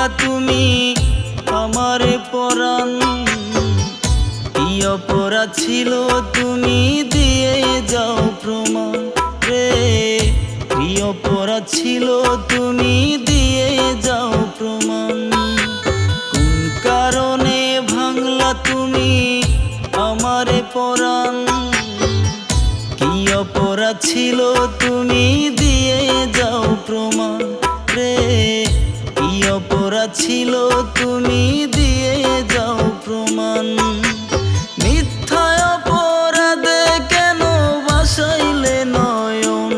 ভাঙলা তুমি আমার পরাণ। কি অপরাধ ছিল তুমি দিয়ে যাও প্রমাণ রে। কি অপরাধ ছিল তুমি দিয়ে যাও প্রমাণ। কোন কারণে ভাঙলা তুমি আমার পরাণ। কি অপরাধ ছিল তুমি দিয়ে যাও প্রমাণ রে। কি অপরাধ ছিল তুমি দিয়ে যাও প্রমাণ। মিথ্যা অপরাধে কেন বাসাইলে নয়ন।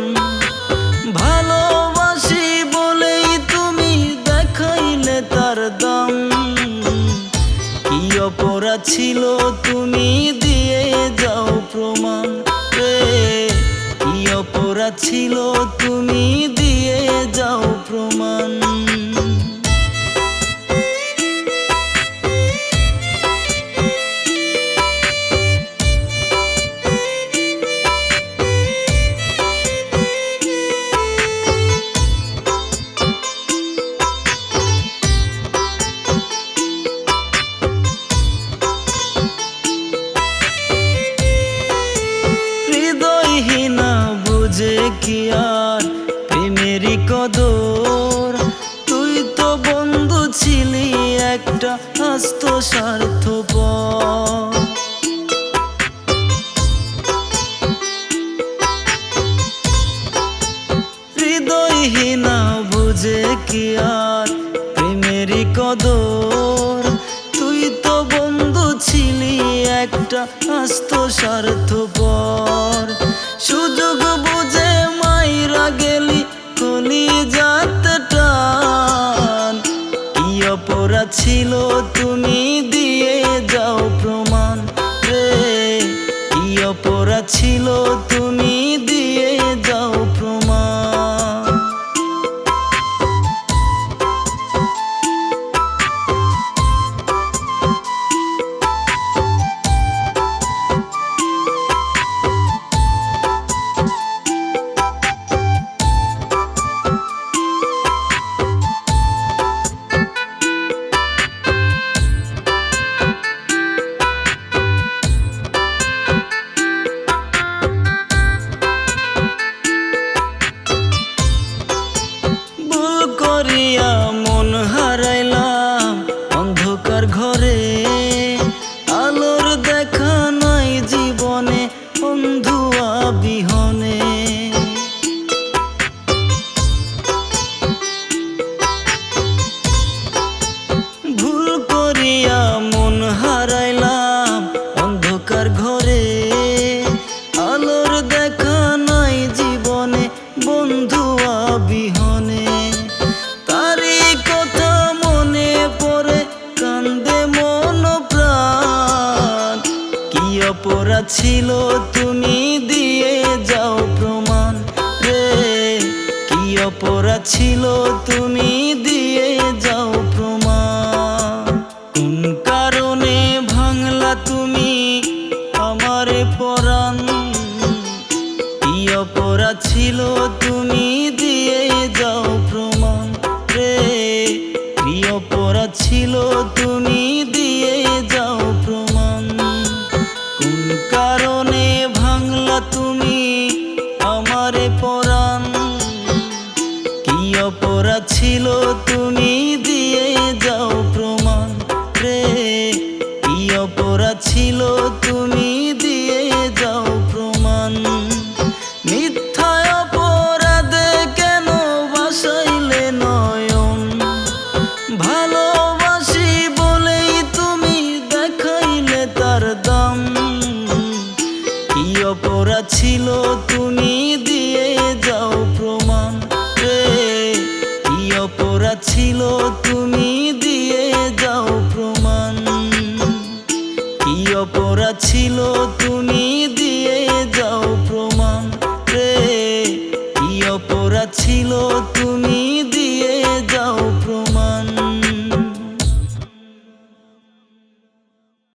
ভালোবাসি বলেই তুমি দেখাইলে তার দাম। কি অপরাধ ছিল তুমি দিয়ে যাও প্রমাণ রে। কি অপরাধ ছিল তুমি দিয়ে যাও প্রমাণ। হৃদয়হীনা বুঝে কি আর প্রেমেরই কদর। তুই তো বন্ধু ছিলি একটা আস্ত স্বার্থপর। হৃদয়হীনা বুঝে কি আর প্রেমেরই কদর। তুই তো বন্ধু ছিলি একটা আস্ত স্বার্থপর। সুযোগ বুঝে মাইরা গেলি কলিজাতে টান। কি অপরাধ ছিল তুমি দিয়ে যাও প্রমাণ রে। কি অপরাধ ছিল তুমি দিয়ে যাও প্রমাণ। মন হারাইলাম অন্ধকার ঘরে। আলোর দেখা নাই জীবনে বন্ধুয়া বিহনে। ভুল করিয়া মন হারাইলাম অন্ধকার ঘরে। আলোর দেখা নাই জীবনে বন্ধুয়া বিহনে। তারি কথা মনে পড়ে কান্দে মন প্রাণ। কি অপরাধ ছিল তুমি দিয়ে যাও প্রমাণ রে। কি অপরাধ ছিল তুমি দিয়ে যাও প্রমাণ। কোন কারণে ভাঙলা তুমি আমার পরাণ। কি অপরাধ ছিল তুমি দিয়ে যাও প্রমাণ রে। কি অপরাধ ছিল তুমি দিয়ে যাও প্রমাণ। কোন কারণে ভাঙলা তুমি আমার পরাণ। কি অপরাধ ছিল তুমি দিয়ে যাও প্রমাণ রে। কি অপরাধ ছিল তুমি দিয়ে যাও প্রমাণ। মিথ্যা অপরাধে কেন বাসাইলে নয়ন। ভালোবাসি বলেই তুমি দেখাইলে তার দাম। কি অপরাধ ছিল তুমি দিয়ে যাও প্রমাণ রে। কি অপরাধ ছিল তুমি